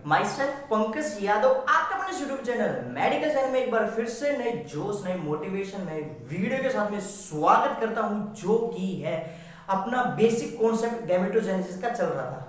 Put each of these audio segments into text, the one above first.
My self Pankaj Yadav, आपका अपने YouTube channel medical channel में एक बार फिर से नए जोश, नए मोटिवेशन, नए वीडियो के साथ में स्वागत करता हूं, जो कि है अपना बेसिक कॉन्सेप्ट गैमेटोजेनेसिस का चल रहा था।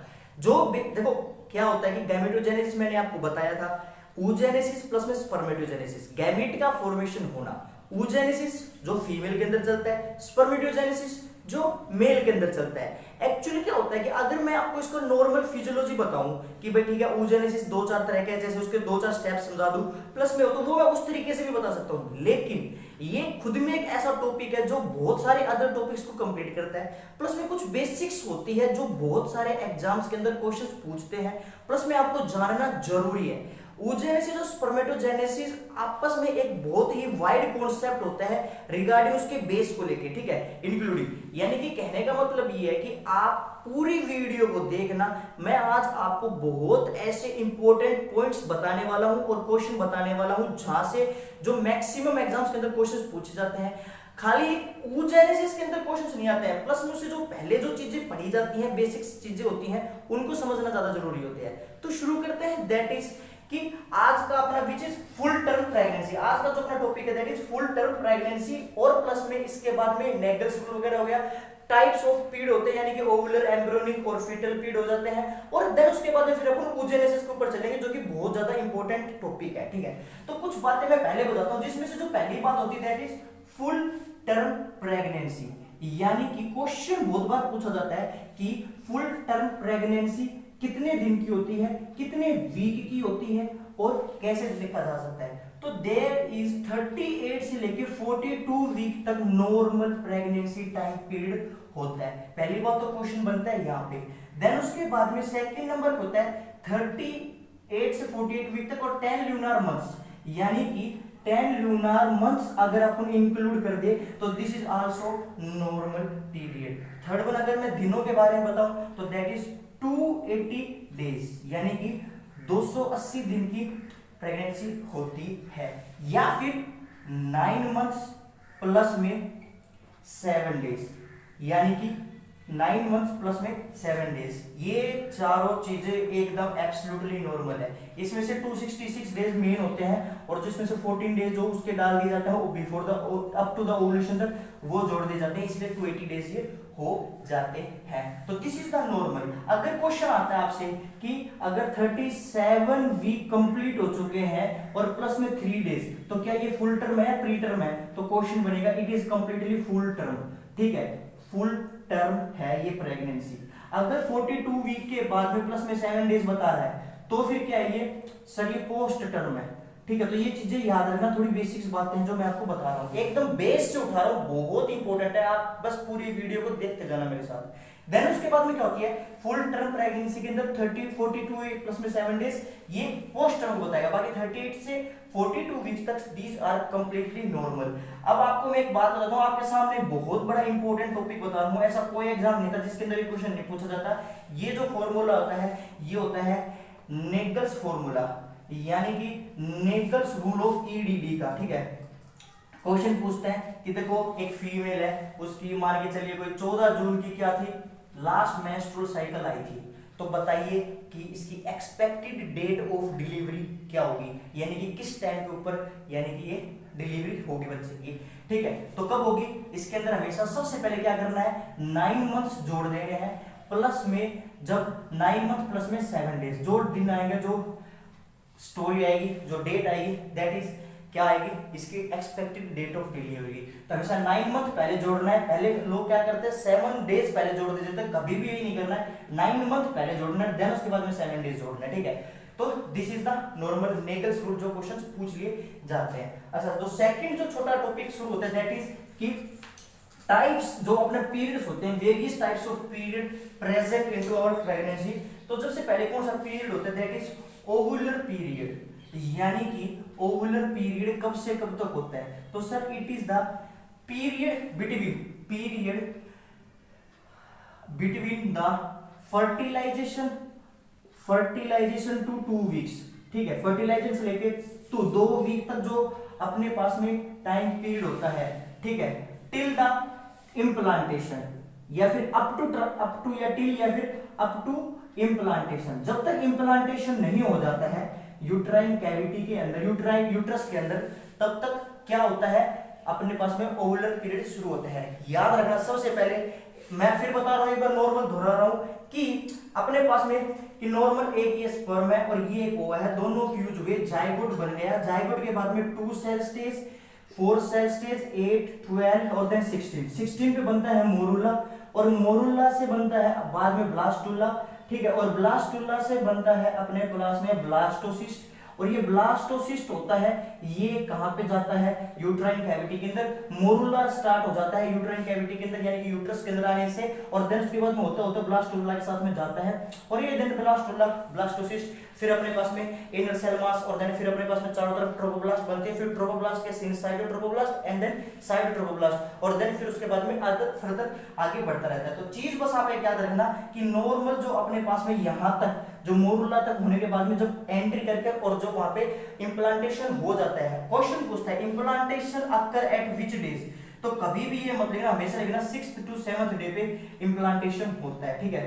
देखो क्या होता है कि गैमेटोजेनेसिस मैंने आपको बताया था, oogenesis प्लस में स्पर्मेटोजेनेसिस, गैमेट का फॉर्मेशन होना। oogenesis जो फीमेल के अंदर चलता है, स्पर्मेटोजेनेसिस जो मेल के अंदर चलता है। एक्चुअली क्या होता है कि अगर मैं आपको इसको नॉर्मल फिजियोलॉजी बताऊं कि भाई ठीक है oogenesis दो चार तरह के, जैसे उसके दो चार स्टेप समझा दूं प्लस में हो, तो वो मैं उस तरीके से भी बता सकता हूं, लेकिन ये खुद में एक ऐसा टॉपिक है जो बहुत सारे अदर टॉपिक्स को कंप्लीट करता है, प्लस में कुछ बेसिक्स होती है जो बहुत सारे एग्जाम्स के अंदर क्वेश्चंस पूछते हैं, प्लस में आपको जानना जरूरी है। oogenesis और स्पर्मेटोजेनेसिस आपस में एक बहुत ही वाइड कॉन्सेप्ट होता है रिगार्डिंग उसके बेस को लेके, ठीक है, इंक्लूडिंग, यानी कि कहने का मतलब ये है कि आप पूरी वीडियो को देखना। मैं आज आपको बहुत ऐसे इंपॉर्टेंट पॉइंट्स बताने वाला हूं और क्वेश्चन बताने वाला हूं जहां से जो मैक्सिमम एग्जाम्स के अंदर क्वेश्चंस पूछे जाते हैं। खाली oogenesis के अंदर क्वेश्चंस नहीं आते हैं, प्लस में उससे जो पहले जो चीजें पढ़ी जाती हैं, बेसिक्स चीजें होती हैं, उनको समझना ज्यादा जरूरी होती है। तो शुरू करते हैं, दैट इज कि आज का अपना which is full term pregnancy. आज का जो अपना टॉपिक है that is full term pregnancy, और प्लस में इसके बाद में नेगल स्क्रू वगैरह हो गया, टाइप्स ऑफ पीरियड होते हैं, यानी कि ओवुलर, एम्ब्रियोनिक और फीटल पीरियड हो जाते हैं, और देन उसके बाद में फिर अपन oogenesis के ऊपर चलेंगे, जो कि बहुत ज्यादा इंपॉर्टेंट टॉपिक है, ठीक है। तो कुछ बातें मैं पहले बताता हूं, जिसमें से जो पहली बात होती है that is full term pregnancy, यानी कि क्वेश्चन बहुत बार पूछा जाता है कि फुल टर्म प्रेगनेंसी कितने दिन की होती है, कितने वीक की होती है और कैसे लिखा जा सकता है। तो देयर इज 38 से लेके 42 वीक तक नॉर्मल प्रेगनेंसी टाइम पीरियड होता है। पहली बात तो क्वेश्चन बनता है यहाँ पे। देन उसके बाद में सेकंड नंबर होता है 38 से 48 वीक तक और 10 ल्यूनार मंथ्स, यानी कि 10 ल्यूनार मंथ्स अगर अपन इंक्लूड कर दे तो this is also normal period. Third one अगर मैं दिनों के बारे में बताऊं तो दैट इज 280 डेज, यानी कि 280 दिन की प्रेगनेंसी होती है, या फिर 9 मंथ्स प्लस में 7 डेज, यानी कि 9 मंथ्स प्लस में 7 डेज। ये चारों चीजें एकदम एब्सोल्युटली नॉर्मल है। इसमें से 266 डेज मेन होते हैं, और जिसमें से 14 डेज जो उसके डाल दिए जाते हैं वो before the up to the ovulation तक वो जोड़ दिए जाते हैं, इसलिए 280 डेज ये हो जाते हैं। तो दिस इज द नॉर्मल। अगर क्वेश्चन आता है आपसे कि अगर 37 वीक कंप्लीट हो चुके हैं और प्लस में 3 डेज, तो क्या ये फुल टर्म है, प्री टर्म है? तो क्वेश्चन बनेगा it is completely full term, ठीक है, फुल टर्म है ये प्रेगनेंसी। अगर 42 वीक के बाद में प्लस में 7 डेज बता रहा है तो फिर क्या है ये? सर ये पोस्ट टर्म है, ठीक है। तो ये चीजें याद रखना, थोड़ी बेसिक्स बातें हैं जो मैं आपको बता रहा हूँ, एकदम बेस से उठा रहा हूँ, बहुत इंपॉर्टेंट है, आप बस पूरी वीडियो को देखते जाना मेरे साथ। देन उसके बाद में क्या होती है फुल टर्म प्रेगनेंसी के अंदर 42 प्लस में 7 डेज, ये पोस्ट टर्म को बताएगा। बाकी 38 से 42 वीक्स तक दीज आर कंप्लीटली नॉर्मल। अब आपको मैं एक बात बताता हूँ, आपके सामने बहुत बड़ा इंपॉर्टेंट टॉपिक बता रहा हूँ, ऐसा कोई एग्जाम नहीं था जिसके अंदर ये क्वेश्चन नहीं पूछा जाता। ये जो फॉर्मूला होता है ये होता है नेगल्स फॉर्मूला, यानी कि नेगल्स रूल ऑफ ईडीडी का, ठीक है। क्वेश्चन पूछते हैं कि देखो एक फीमेल है, उसकी मान के चलिए कोई 14 जून की क्या थी, लास्ट मेंस्ट्रुअल साइकिल आई थी, तो बताइए कि इसकी एक्सपेक्टेड डेट ऑफ डिलीवरी क्या होगी, यानी कि किस टाइम के ऊपर यानी कि ये डिलीवरी होगी बच्चे की, ठीक है। तो कब होगी? इसके अंदर हमेशा सबसे पहले क्या करना है, 9 मंथ्स जोड़ देने हैं, प्लस में जब 9 मंथ प्लस में 7 डेज, जो दिन आएंगे, जो स्टोरी आएगी, जो डेट आएगी, दैट इज क्या आएगी, इसकी एक्सपेक्टेड डेट ऑफ डिलीवरी। तो हमेशा 9 मंथ पहले जोड़ना है। पहले लोग क्या करते हैं 7 डेज पहले जोड़ देते हैं, कभी भी यही नहीं करना है, 9 मंथ पहले जोड़ना है, देन उसके बाद में 7 डेज जोड़ना है, ठीक है। तो this is the normal Naegele's rule, जो क्वेश्चंस पूछ लिए जाते हैं। अच्छा, तो सेकंड जो छोटा टॉपिक शुरू होता है दैट इज कि टाइप्स जो अपने पीरियड्स होते हैं, various types of period present into our pregnancy. तो सबसे पहले कौन सा पीरियड होता है दैट इज ओवुलर पीरियड, यानी कि ओवुलर पीरियड कब से कब तक होता है? तो sir it is the period between the fertilization to 2 weeks, ठीक है। फर्टिलाइजेशन से लेके तो 2 वीक तक जो अपने पास में टाइम पीरियड होता है, ठीक है, टिल द इम्प्लांटेशन, या फिर अप टू या टिल या फिर अप टू इम्प्लांटेशन। जब तक इम्प्लांटेशन नहीं हो जाता है यूट्राइन कैविटी के अंदर, यूट्रस के अंदर, तब तक क्या होता है अपने पास में ओवुलर पीरियड शुरू होता है। याद रखना, सबसे पहले मैं फिर बता रहा हूं, एक बार नॉर्मल दोहरा रहा हूं कि अपने पास में कि नॉर्मल एक ये स्पर्म है और ये एक ओवा है, दोनों फ्यूज हुए, जाइगोट बन गया। जाइगोट के बाद में 2 सेल स्टेज, 4 सेल स्टेज, 8, 12 और देन 16 पे बनता है मोरुला, और मोरुला से बनता है बाद में ब्लास्टुला, ठीक है, और ब्लास्टुला से बनता है अपने पास में ब्लास्टोसिस्ट, और ये ब्लास्टोसिस्ट होता है, ये कहां पे जाता है यूट्राइन कैविटी के अंदर। मोरुला स्टार्ट हो जाता है यूट्राइन कैविटी के अंदर यानी कि यूट्रस के अंदर आने से, और देन उसके बाद में होता होता ब्लास्टुला के साथ में जाता है, और ये देन ब्लास्टुला, ब्लास्टोसिस्ट, फिर अपने पास में इनर सेल मास, और देन फिर अपने पास में चारों तरफ ट्रोफोब्लास्ट बनते हैं, फिर ट्रोफोब्लास्ट के inside trophoblast and then side trophoblast, और देन फिर उसके बाद में फर्दर आगे बढ़ता रहता है। तो चीज बस आप एक याद रखना कि नॉर्मल जो अपने पास में यहां तक जो मोरुला तक होने के बाद में जब एंट्री करके और जो वहां पे इंप्लांटेशन हो जाता है, क्वेश्चन पूछता है implantation occur at which days, तो कभी भी ये मत लिखना, हमेशा लिखना 6th to 7th डे पे इंप्लांटेशन होता है, ठीक है।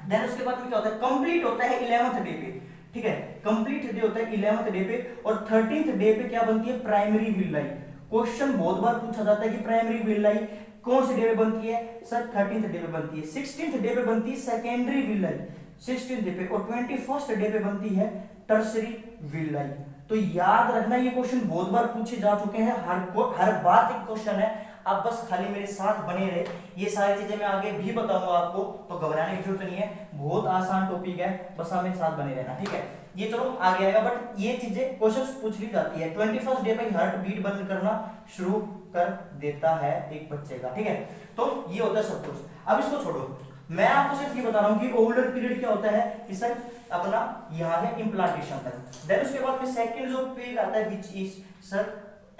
देन उसके बाद में क्या होता है, कंप्लीट होता है 11th डे पे, ठीक है, कंप्लीट डे होता है 11th डे पे, और 13th डे पे क्या बनती है, प्राइमरी विलाई। क्वेश्चन बहुत बार पूछा जाता है कि प्राइमरी विलाई कौन से डे पे बनती है, सर 13th डे पे बनती है। 16th डे पे बनती है सेकेंडरी विलाई 16th डे पे, और 21st डे पे बनती है टर्सरी विलाई। तो याद रखना, ये क्वेश्चन बहुत बार पूछे जा चुके हैं, हर बात एक क्वेश्चन है, आप बस खाली मेरे साथ बने रहे। ये सारी चीजें मैं आगे भी बताऊंगा आपको, तो घबराने की जरूरत नहीं है, बहुत आसान टॉपिक है, बस आप मेरे साथ बने रहना, ठीक है। ये चलो आगे आएगा, बट ये चीजें क्वेश्चन पूछ ली जाती है। 21st डे पे हार्ट बीट बंद करना शुरू कर देता है एक बच्चे का, ठीक है। तो ये होता है सब कुछ। अब इसको छोड़ो, मैं आपको सिर्फ ये बता रहा हूं कि ओवुलर पीरियड क्या होता है कि सर अपना यहां है इंप्लांटेशन तक। देन उसके बाद में सेकंड जो पीरियड आता है विच इज सर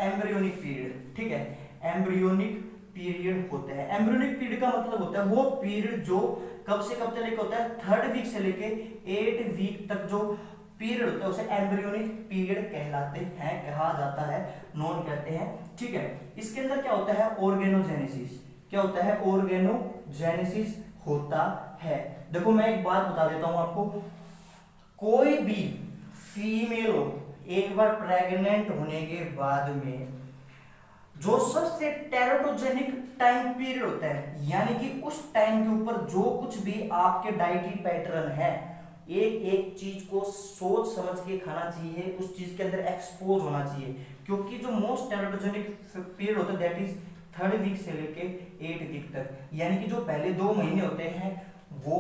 एम्ब्रियोनिक पीरियड, ठीक है। एम्ब्रियोनिक पीरियड होता है, एम्ब्रियोनिक पीरियड का मतलब होता है वो पीरियड जो कब से कब तक होता है, 3rd वीक से लेके 8 वीक तक जो पीरियड होता है उसे एम्ब्रियोनिक पीरियड कहलाते हैं, कहा जाता है, नोन कहते हैं, ठीक है। इसके अंदर क्या होता है, ऑर्गेनोजेनेसिस, क्या होता है, ऑर्गेनोजेनेसिस होता है। देखो मैं एक बात बता देता हूं आपको, कोई भी फीमेल हो एक बार प्रेग्नेंट होने के बाद में जो सबसे टेराटोजेनिक टाइम पीरियड होता है, यानी कि उस टाइम के ऊपर जो कुछ भी आपके डाइटरी पैटर्न है, एक एक चीज को सोच समझ के खाना चाहिए, उस चीज के अंदर एक्सपोज होना चाहिए, क्योंकि जो मोस्ट टेराटोजेनिक पीरियड होता है दैट इज 3rd वीक से लेके 8 वीक तक, यानी कि जो पहले 2 महीने होते हैं वो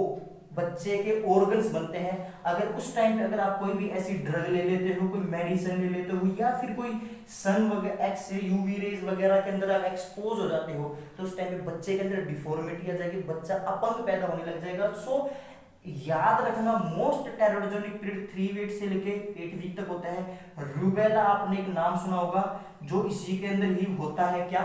बच्चे के ऑर्गन्स बनते हैं। अगर उस टाइम पे अगर आप कोई भी ऐसी ड्रग ले लेते हो, कोई मेडिसिन ले लेते हो, या फिर कोई सन वगैरह एक्स यूवी रेज वगैरह के अंदर आप एक्सपोज हो जाते हो, तो उस टाइम पे बच्चे के अंदर डिफॉर्मिटी आ जाएगी, बच्चा अपंग पैदा होने लग जाएगा। सो याद रखना, मोस्ट टेराटोजेनिक पीरियड 3 वीक से लेके 8 वीक तक होता है। रूबेला आपने एक नाम सुना होगा, जो इसी के अंदर ही होता है। क्या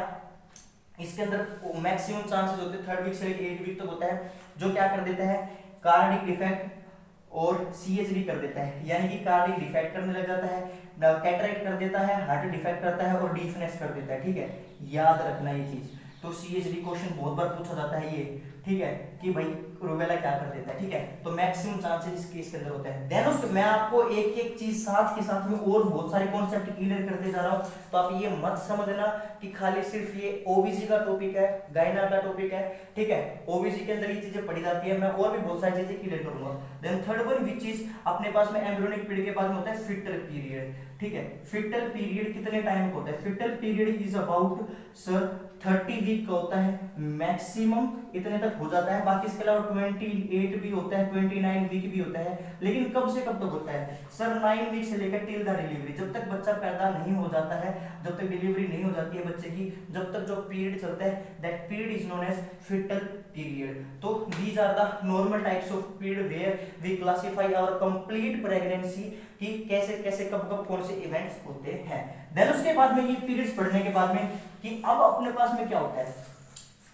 इसके अंदर मैक्सिमम चांसेस होते हैं 3rd वीक से लेके 8 वीक तक होता है, जो क्या कर देता है, कार्डिक डिफेक्ट और सीएचडी कर देता है, यानी कि कार्डिक डिफेक्ट करने लग जाता है, कैटरेक्ट कर देता है, हार्ट डिफेक्ट करता है और डीफनेस कर देता है, ठीक है। याद रखना ये चीज, तो सीएचडी क्वेश्चन बहुत बार पूछा जाता है ये, ठीक है, कि भाई रूबेला क्या कर देता है, ठीक है। तो मैक्सिमम चांसेस इस केस के अंदर होते हैं। देन उसके मैं आपको एक एक चीज साथ के साथ में और बहुत सारे कॉन्सेप्ट क्लियर करते जा रहा हूं, तो आप ये मत समझना कि खाली सिर्फ ये ओबीसी का टॉपिक है, गायना का टॉपिक है, ठीक है। ओबीसी के अंदर ये चीजें पढ़ी जाती है, मैं और भी बहुत सारी चीजें क्लियर करूंगा। Then third one which is अपने पास में एम्ब्रियोनिक पीरियड के बाद में होता है फिटल पीरियड, ठीक है। फिटल पीरियड कितने टाइम का होता है, fetal period is about sir 30 week का होता है, मैक्सिमम इतने तक हो जाता है। बाकी इसके अलावा 28 भी होता है, 29 वीक भी होता है, लेकिन कब से कब तक होता है सर 9 वीक से लेकर टिल द डिलीवरी, जब तक बच्चा पैदा नहीं हो जाता है, जब तक डिलीवरी नहीं हो जाती है बच्चे की, जब तक जो पीरियड चलता है that period is known as fetal period. तो these are the normal types of period where we classify our complete pregnancy, कि कैसे कैसे कब कब कौन से इवेंट्स होते हैं। देन उसके बाद में ये पीरियड्स पढ़ने के बाद में कि अब अपने पास में क्या होता है,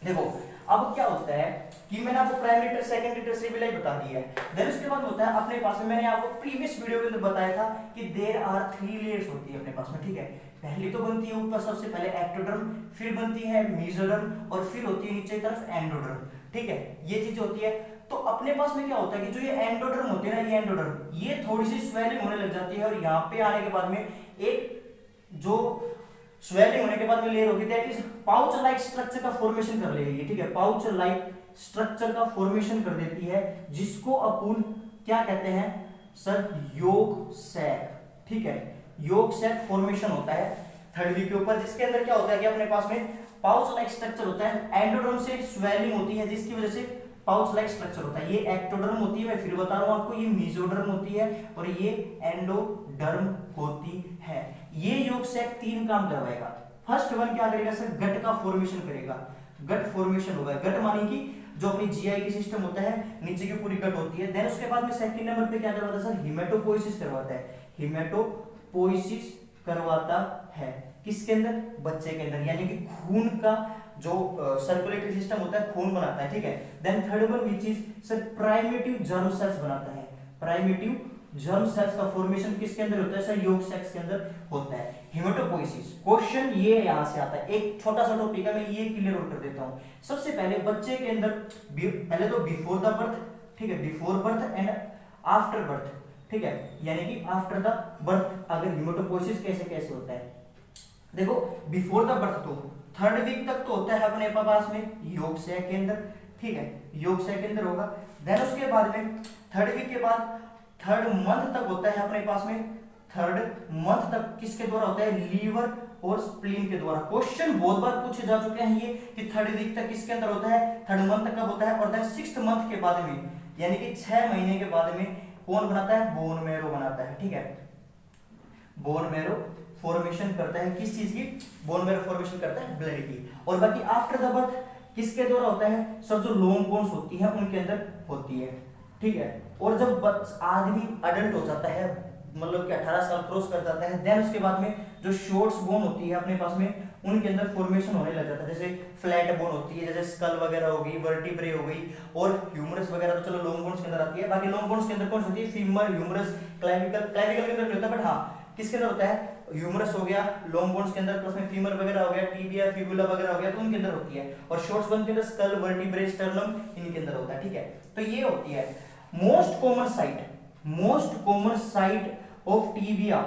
देखो अब क्या होता है कि मैंने आपको प्राइमरी टर सेकेंडरी टर से भी बता दिया है। देन उसके बाद होता है अपने पास में, मैंने आपको प्रीवियस वीडियो के अंदर बताया था कि देयर आर 3 लेयर्स होती है अपने पास में, ठीक है। पहली तो बनती है ऊपर सबसे पहले एक्टोडर्म, फिर बनती है मेसोडर्म और फिर होती है नीचे की तरफ एंडोडर्म। ठीक है, ये चीज होती है। तो अपने पास में क्या होता है कि जो ये एंडोडर्म होते हैं ना, ये एंडोडर्म ये थोड़ी सी स्वेलिंग होने लग जाती है और यहाँ पे आने के बाद में एक जो स्वेलिंग होने के बाद में लेयर होगी that is pouch like structure का फॉर्मेशन कर लेगी। ठीक है, पाउच लाइक स्ट्रक्चर का फॉर्मेशन कर देती है, जिसको अपन क्या कहते हैं सर, योग सैक। ठीक है, योग सैक फॉर्मेशन होता है थर्ड वीक के ऊपर, जिसके अंदर क्या होता है कि अपने पास में पाउच लाइक स्ट्रक्चर होता है, एंडोडर्म से स्वेलिंग होती है जिसकी वजह से पाउच लाइक स्ट्रक्चर होता है। ये एक्टोडर्म होती है, मैं फिर बता रहा हूं आपको, ये मेसोडर्म होती है और ये एंडोडर्म होती है। ये योग सैक 3 काम करवाएगा। फर्स्ट वन क्या करेगा सर, गट का फॉर्मेशन करेगा, गट फॉर्मेशन होगा। गट मानी कि जो अपनी जीआई की सिस्टम होता है, नीचे की पूरी गट होती है। देन उसके बाद में सेकंड नंबर पे क्या करवाता है सर, हिमेटोपोइसिस करवाता है। हिमेटोपोइसिस करवाता है किसके अंदर, बच्चे के अंदर, यानी कि खून का जो सर्कुलेटरी सिस्टम होता है, खून बनाता है। ठीक है, then third one which is sir primitive germ cells बनाता है। प्राइमेटिव जर्म सेल्स का फॉर्मेशन किसके अंदर होता है सर, योग सेक्स के अंदर होता है। हिमेटोपोइसिस क्वेश्चन ये यहां से आता है, एक छोटा सा टॉपिक है, मैं ये क्लियर कर देता हूं। सबसे पहले बच्चे के अंदर पहले तो बिफोर द बर्थ, ठीक है, before birth and after birth. ठीक है, यानी कि आफ्टर द बर्थ अगर हिमेटोपोइसिस कैसे कैसे होता है, देखो बिफोर द बर्थ तो थर्ड वीक तक तो होता है अपने पास में योग सैक के अंदर। ठीक है, योग सैक के अंदर होगा। देन उसके बाद में थर्ड वीक के बाद थर्ड मंथ तक होता है अपने पास में, थर्ड मंथ तक किसके द्वारा होता है, लीवर और स्प्लीन के द्वारा। क्वेश्चन बहुत बार पूछे जा चुके हैं ये कि थर्ड वीक तक किसके अंदर होता है, थर्ड मंथ तक कब होता है, और देन सिक्स्थ मंथ के बाद में यानी कि 6 महीने के बाद में कौन बनाता है, बोन मैरो बनाता है। ठीक है, बोन मैरो फॉर्मेशन करता है किस चीज की, बोन मैरो फॉर्मेशन करता है ब्लड की। और बाकी आफ्टर द बर्थ किसके द्वारा होता है सब, जो लॉन्ग बोन्स होती है उनके अंदर होती है। ठीक है, और जब आदमी अडल्ट हो जाता है, मतलब कि 18 साल क्रॉस कर जाता है, देन उसके बाद में जो शॉर्ट्स बोन होती है अपने पास में उनके अंदर फॉर्मेशन होने लग जाता है। जैसे फ्लैट बोन होती है, जैसे स्कल वगैरह हो गई, वर्टिब्रे हो गई, और ह्यूमरस वगैरह तो चलो लॉन्ग बोन्स के अंदर आती है। बाकी लॉन्ग बोन्स के अंदर कौन सी होती है, फीमर, ह्यूमरस, क्लैविकल। क्लैविकल के अंदर नहीं होता, बट हाँ किसके अंदर होता है, ह्यूमरस हो गया लॉन्ग बोन्स के अंदर, प्लस में फीमर वगैरह हो गया, टिबिया, फिबुला वगैरह हो गया, तो उनके अंदर होती है। और शॉर्ट्स बोन के अंदर स्कल, वर्टिब्रे, स्टर्नम इनके अंदर होता है। ठीक है, तो ये होती है most common site of tibia.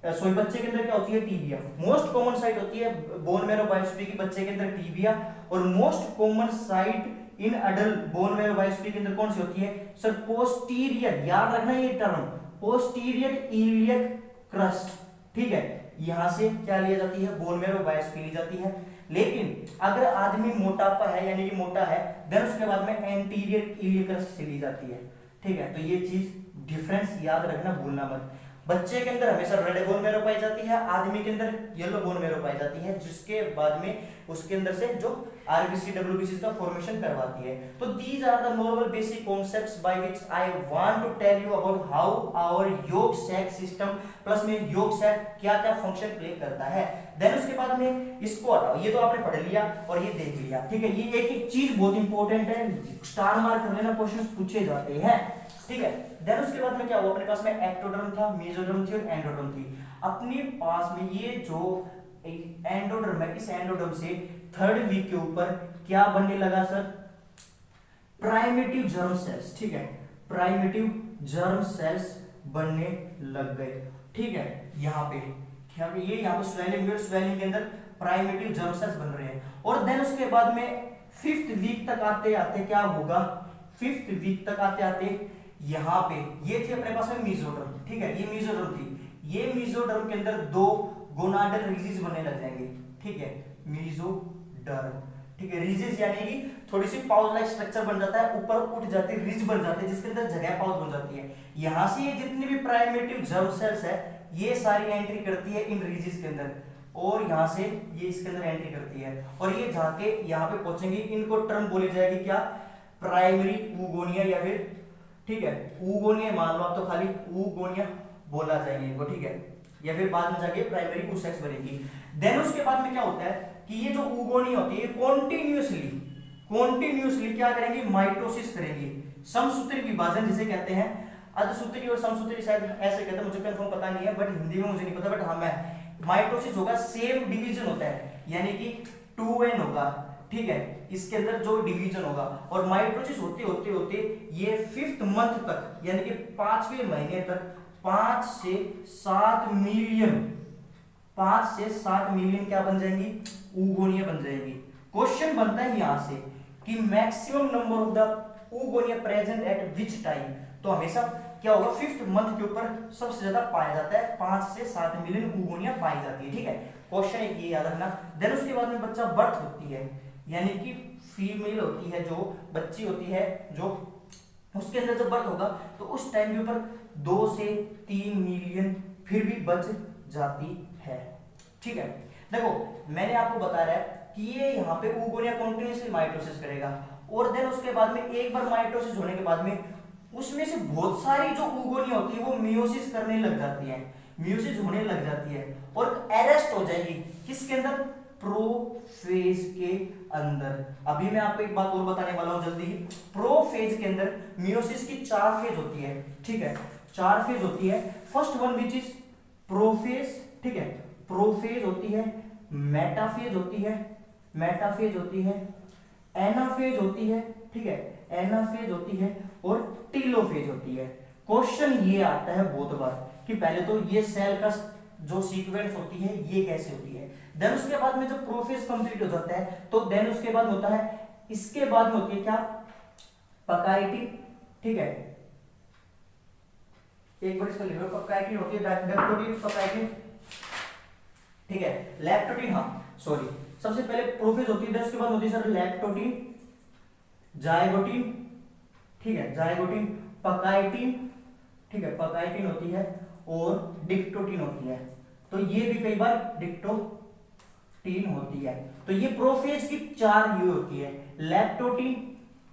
Sorry, बच्चे के अंदर क्या होती है, टीबिया। मोस्ट कॉमन साइट होती है बोन मैरो बायोप्सी की बच्चे के अंदर, टीबिया। और most common site in adult bone marrow biopsy के अंदर कौन सी होती है सर, पोस्टीरियर। याद रखना ये टर्म, पोस्टीरियर इलियक क्रस्ट। ठीक है, यहां से क्या ली जाती है, बोन मैरो बायोप्सी ली जाती है। लेकिन अगर आदमी मोटापा है यानी कि मोटा है, देन उसके बाद में एंटीरियर इलियक क्रस्ट से ली जाती है। ठीक है, तो ये चीज डिफरेंस याद रखना, भूलना मत। बच्चे के अंदर हमेशा रेड बोन मैरो पाई जाती है, आदमी के अंदर येलो बोन मैरो पाई जाती है, जिसके बाद में उसके अंदर से जो आरबीसी डब्ल्यूबीसी का फॉर्मेशन करवाती है। तो these are the normal basic concepts by which I want to tell you about how our yolk sac system plus में योग सैक क्या क्या फंक्शन प्ले करता है। देन उसके बाद में इसको हटाओ, ये तो आपने पढ़ लिया और ये देख लिया। ठीक है, ये एक एक चीज बहुत इंपॉर्टेंट है, स्टार मार्क कर लेना, क्वेश्चंस पूछे जाते हैं। ठीक है, देन उसके बाद में क्या हुआ, अपने पास में एक्टोडर्म था, मेसोडर्म थी और एंडोडर्म थी। अपने पास में ये जो एंडोडर्म है, इस एंडोडर्म से थर्ड वीक के ऊपर क्या बनने लगा सर, प्राइमेटिव जर्म सेल्स। ठीक है, प्राइमेटिव जर्म सेल्स बनने लग गए। ठीक है, यहाँ पे स्वेलिंग के अंदर प्राइमेटिव जर्म सेल्स बन रहे हैं। और देन उसके बाद में फिफ्थ वीक तक आते आते क्या होगा, फिफ्थ वीक तक आते आते यहाँ पे ये थी अपने पास में मेसोडर्म। ठीक है, ये मेसोडर्म थी, ये मेसोडर्म के अंदर 2 गोनाडल रिजेस बनने लग जाएंगे। ठीक है, मेसोडर्म। ठीक है, रिजेस यानी कि थोड़ी सी पाउच लाइक स्ट्रक्चर बन जाता है, ऊपर उठ जाती है, रिज बन जाती है, जिसके अंदर जगह पाउच बन जाती है। यहां से ये जितनी भी प्राइमेटिव जर्म सेल्स है ये सारी एंट्री करती है इन रिजेस के अंदर, और यहां से ये इसके अंदर एंट्री करती है, और ये जाके यहाँ पे पहुंचेंगे। इनको टर्म बोली जाएगी क्या, प्राइमरी ऊगोनिया, या फिर ठीक है ऊगोनिया मान लो आप, तो खाली ऊगोनिया बोला जाएगा इनको। ठीक है, या फिर बाद में जाके प्राइमरी ऊसेक्स बनेगी। देन उसके बाद में क्या होता है कि ये जो ऊगोनिया होती है कॉन्टिन्यूसली क्या करेंगी, माइटोसिस करेंगी, समसूत्री विभाजन जिसे कहते हैं। अर्धसूत्री और समसूत्री शायद ऐसे कहते हैं, मुझे कंफर्म पता नहीं है, बट हिंदी में मुझे नहीं पता, बट हाँ मैं माइटोसिस होगा सेम डिवीजन होता है, यानी कि 2n होगा, ठीक है, इसके अंदर जो डिवीजन होगा। और माइटोसिस होते होते होते ये 5th मंथ तक, यानी कि 5वें महीने तक 5 से 7 मिलियन, 5 से 7 मिलियन क्या बन जाएंगी, ऊगोनिया बन जाएगी। क्वेश्चन बनता है यहां से कि maximum number of the oogonia present at which time, तो हमेशा क्या होगा, 5th मंथ के ऊपर सबसे ज्यादा पाया जाता है, 5 से 7 मिलियन ऊगोनिया पाई जाती है, ठीक है। क्वेश्चन एक ये याद रखना। देन उसके बाद में बच्चा बर्थ होती है, यानी कि फीमेल होती है, जो बच्ची होती है, जो उसके अंदर जब बर्थ होगा तो उस टाइम के ऊपर 2 से 3 मिलियन फिर भी बच जाती है, ठीक है। देखो मैंने आपको बताया है कि ये यहाँ पे ऊगोनिया कॉन्टिन्यूसली माइटोसिस करेगा, और देन उसके बाद में एक बार माइटोसिस होने के बाद में उसमें से बहुत सारी जो ऊगोनिया होती है वो मियोसिस करने लग जाती है, मियोसिस होने लग जाती है और अरेस्ट हो जाएगी, किसके अंदर, प्रोफेज के अंदर। अभी मैं आपको एक बात और बताने वाला हूं जल्दी ही। प्रोफेज के अंदर मियोसिस की 4 फेज होती है, ठीक है, 4 फेज होती है। First one which is prophase, ठीक है, प्रोफेज होती है, मेटाफेज होती है, मेटाफेज होती है, एनाफेज होती है, ठीक है, एनाफेज होती है, और टीलोफेज होती है। क्वेश्चन ये आता है बहुत बार कि पहले तो ये सेल का जो सीक्वेंस होती है ये कैसे होती है, देन उसके बाद में जब प्रोफेज कंप्लीट हो जाता है तो देन उसके बाद होता है, इसके बाद में होती है क्या, पकाइटिन, ठीक है, एक बार इसका लिखो, पकाइटिन होती है, लैक्टोटिन, पकाइटिन, ठीक है, लैक्टोटिन, हाँ सॉरी, सबसे पहले प्रोफेज होती है, उसके बाद होती है सर लैक्टोटिन, जाइगोटिन, ठीक है, जाइगोटिन, पकाइटिन, ठीक है, पकाइटिन होती है, और डिक्टोटिन होती है। तो ये भी कई बार डिक्टोटिन होती है। तो ये प्रोफेज की 4 ये होती है, लैक्टोटिन,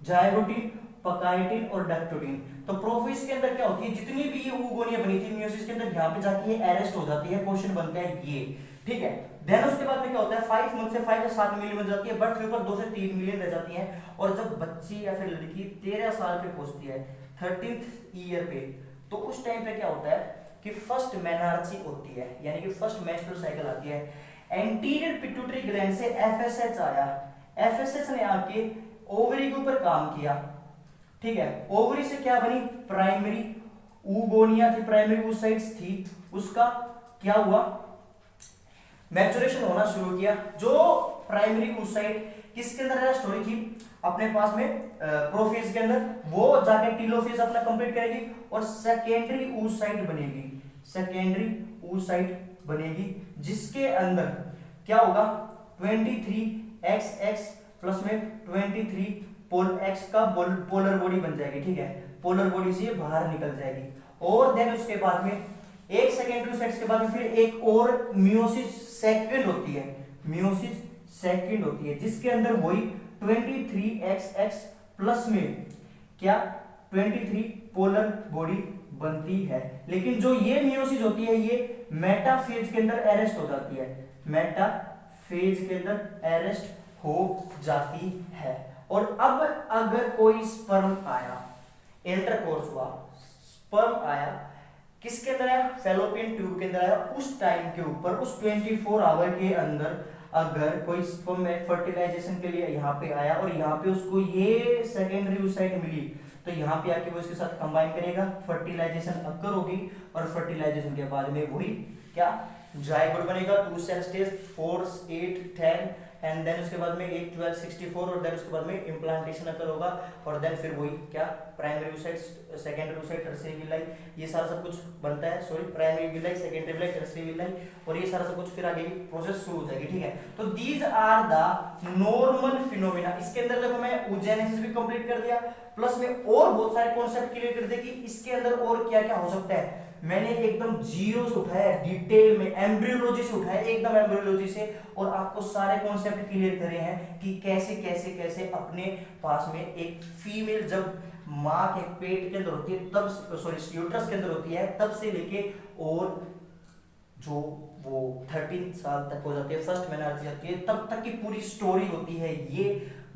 जाइगोटिन, पकाइटिन और डक्टोटिन। तो प्रोफेज के अंदर क्या होती है, जितनी भी ये ऊगोनिया बनी थी मियोसिस के अंदर, यहाँ पे जाके ये अरेस्ट हो जाती है। क्वेश्चन बनता है ये, ठीक है। देन उसके बाद में क्या होता है, 5 मंथ से 5 से 7 मिलियन बन जाती है, बर्थ के ऊपर 2 से 3 मिलियन रह जाती है। और जब बच्ची या फिर लड़की 13 साल पे पहुंचती है, 13th ईयर पे, तो उस टाइम पे क्या होता है कि फर्स्ट मेनार्ची होती है, यानी कि फर्स्ट मेंस्ट्रुअल साइकिल आती है। एंटीरियर पिट्यूटरी ग्लैंड से एफएसएच आया, एफएसएच ने आके ओवरी के ऊपर काम किया, ठीक है। ओवरी से क्या बनी, प्राइमरी ऊगोनिया थी, प्राइमरी oocytes थी, उसका क्या हुआ, मैच्योरेशन होना शुरू किया। जो प्राइमरी oocyte किसके अंदर रेस्ट हो रही थी, अपने पास में प्रोफेज के अंदर, वो जाके टीलोफेज अपना कंप्लीट करेगी और सेकेंडरी oocyte बनेगी, सेकेंडरी oocyte बनेगी, जिसके अंदर क्या होगा, 23XX प्लस में 23 x का पोलर बॉडी बन जाएगी, ठीक है, पोलर बॉडी से बाहर निकल जाएगी। और देन उसके बाद में एक सेकेंडरी oocyte के बाद में फिर एक और मियोसिस सेकंड होती है, मियोसिस सेकंड होती है, जिसके अंदर वही 23XX प्लस में क्या 23 पोलर बॉडी बनती है। लेकिन जो ये मियोसिस होती है ये मेटाफेज के अंदर अरेस्ट हो जाती है, मेटाफेज के अंदर अरेस्ट हो जाती है। और अब अगर कोई स्पर्म आया, इंटरकोर्स हुआ, स्पर्म आया, किसके अंदर आया, फैलोपियन ट्यूब के अंदर आया, उस टाइम के ऊपर, उस 24 आवर के अंदर अगर कोई स्पर्म में फर्टिलाइजेशन के लिए यहाँ पे आया और यहाँ पे उसको ये सेकेंडरी oocyte मिली, तो यहाँ पे आके वो इसके साथ कंबाइन करेगा, फर्टिलाइजेशन अक्कर होगी, और फर्टिलाइजेशन के बाद में वही क्या जाइगोट बनेगा, 2 सेल स्टेज, 4, 8, 10, एंड देन उसके बाद में 8, 12, 64, और देन उसके बाद में इम्प्लांटेशन अकर होगा, और देन फिर वही क्या primary oocyte, secondary oocyte, tertiary villi, ये सारा सब कुछ बनता है, sorry primary villi, secondary villi, tertiary villi, और ये सारा सब कुछ फिर आगे की प्रोसेस शुरू हो जाएगी, ठीक है। तो these are the normal phenomena. इसके अंदर देखो मैं oogenesis भी कंप्लीट कर दिया, प्लस में और बहुत सारे कॉन्सेप्ट क्लियर कर दिए कि इसके अंदर और क्या क्या हो सकता है। मैंने एकदम जीरो से उठाया, डिटेल में एम्ब्रियोलॉजी से उठाया, एकदम एम्ब्रियोलॉजी से, और आपको सारे कॉन्सेप्ट क्लियर करे हैं कि कैसे कैसे कैसे अपने पास में एक फीमेल जब माँ के पेट के अंदर होती है, तब सॉरी यूट्रस के अंदर होती है, तब से लेके और जो वो 13 साल तक हो जाती है, फर्स्ट मेनार्जी आती है, तब तक की पूरी स्टोरी होती है। ये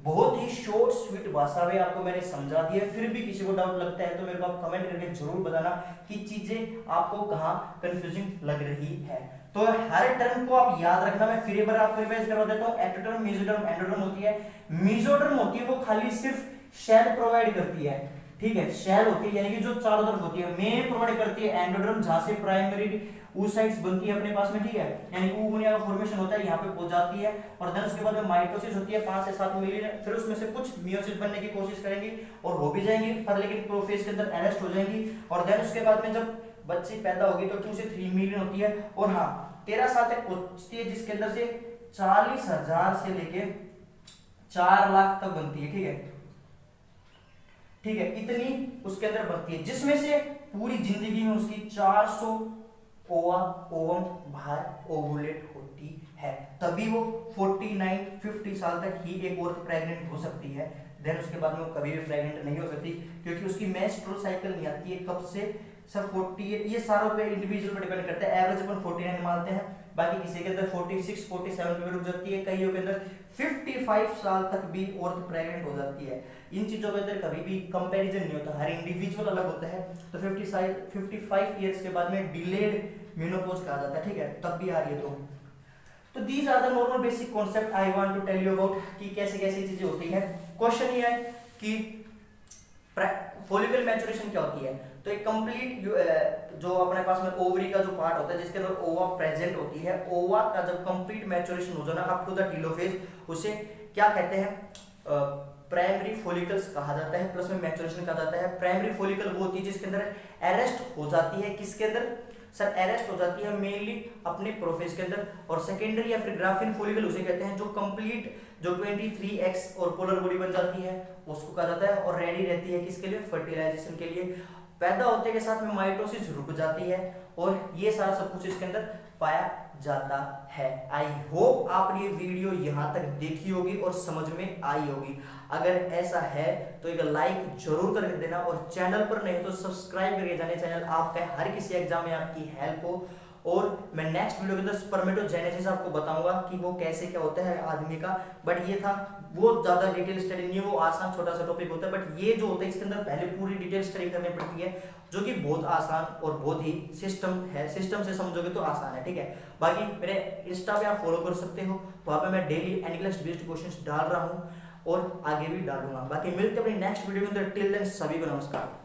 बहुत ही शॉर्ट स्वीट भाषा में आपको मैंने समझा दिया। फिर भी किसी को डाउट लगता है तो मेरे को आप कमेंट करके जरूर बताना कि चीजें आपको कहाँ कंफ्यूजिंग लग रही है। तो हर टर्म को आप याद रखना, मैं फिर एक बार आपको रिवाइज करवा देता हूँ। एक्टोटर्म, मेसोटर्म, एंडोटर्म होती है। मेसोटर्म होती है वो खाली सिर्फ शेल प्रोवाइड करती है, ठीक है, शेल होती है यानी कि जो चारों तरफ होती है। मेन प्रोवाइड करती है एंडोडर्म, जहां से प्राइमरी oocytes बनती है अपने पास में, ठीक है, यानी कि ऊगुनिया का फॉर्मेशन होता है, यहाँ पे पहुंच जाती है। और देन उसके बाद में माइटोसिस होती है 5 से 7 मिलियन, फिर उसमें से कुछ मियोसिस बनने की कोशिश करेंगी और हो भी जाएंगी, पर लेकिन प्रोफेज के अंदर अरेस्ट हो जाएंगी। और देन उसके बाद में जब बच्ची पैदा होगी तो 2 से 3 मिलियन होती है। और हाँ 13 साल तक पहुंचती है, जिसके अंदर से 40,000 से लेके 4 लाख तक बनती है, ठीक है, ठीक है, इतनी उसके अंदर बनती है, जिसमें से पूरी जिंदगी में उसकी 400 ओवा ओवम बाहर ओवुलेट होती है। तभी वो 49-50 साल तक ही एक औरत प्रेग्नेंट हो सकती है। देन उसके बाद में वो कभी भी प्रेग्नेंट नहीं हो सकती, क्योंकि उसकी मेंस्ट्रुअल साइकिल नहीं आती है कब से, सब 48, ये सारों पे इंडिविजुअल पे डिपेंड करता है। एवरेज अपन 49 मानते हैं, बाकी किसी के अंदर 46-47 पे रुक जाती है, कईयों के अंदर 55 साल तक भी औरत प्रेग्नेंट हो जाती है। इन चीजों के अंदर कभी भी कंपैरिजन नहीं होता, हर इंडिविजुअल अलग होता है। तो 55 ईयर्स के बाद में डिलेड मेनोपॉज कहा जाता है, ठीक है, तब भी आ रही है। तो these are the normal basic concept I want to tell you about कि कैसे कैसे चीजें होती है। क्वेश्चन ये है कि फॉलिकल मैच्योरेशन क्या होती है। तो एक कंप्लीट जो अपने पास में ओवरी का जो पार्ट होता है जिसके अंदर ओवा प्रेजेंट होती है, ओवा का जब कंप्लीट मैच्योरेशन हो जाना अप टू द टेलोफेज, उसे क्या कहते हैं, प्राइमरी फॉलिकल्स कहा जाता है, प्लस में मैच्योरेशन कहा जाता है। प्राइमरी फॉलिकल वो होती है जिसके अंदर अरेस्ट हो जाती है, किसके अंदर सर, अरेस्ट हो जाती है मेनली अपने प्रोफेज के अंदर। और सेकेंडरी या फिर ग्राफिन फॉलिकल उसे कहते हैं जो कंप्लीट जो 23x और पोलर बॉडी बन जाती है उसको कहा जाता है, और रेडी रहती है किसके लिए, फर्टिलाइजेशन के लिए। पैदा होते के साथ में माइटोसिस रुक जाती है, और ये सारा सब कुछ इसके अंदर पाया जाता है। आई होप आपने ये वीडियो यहाँ तक देखी होगी और समझ में आई होगी। अगर ऐसा है तो एक लाइक जरूर कर देना, और चैनल पर नहीं तो सब्सक्राइब करके जाने, चैनल आपका हर किसी एग्जाम में आपकी हेल्प हो। और मैं नेक्स्ट वीडियो के अंदर स्पर्मेटोजेनेसिस आपको बताऊंगा कि वो कैसे क्या होता है आदमी का। बट ये था, वो ज्यादा डिटेल स्टडी नहीं है, वो आसान छोटा सा टॉपिक होता है। बट ये जो होता है इसके अंदर पहले पूरी डिटेल स्टडी करनी पड़ती है, जो कि बहुत आसान और बहुत ही सिस्टम है, सिस्टम से समझोगे तो आसान है, ठीक है। बाकी मेरे इंस्टा पे आप फॉलो कर सकते हो, वहां पे मैं डेली एनग्लिश बेस्ड क्वेश्चंस डाल रहा हूँ और आगे भी डालूंगा। बाकी मिलते हैं अपनी नेक्स्ट वीडियो के अंदर। टिल देन सभी को नमस्कार।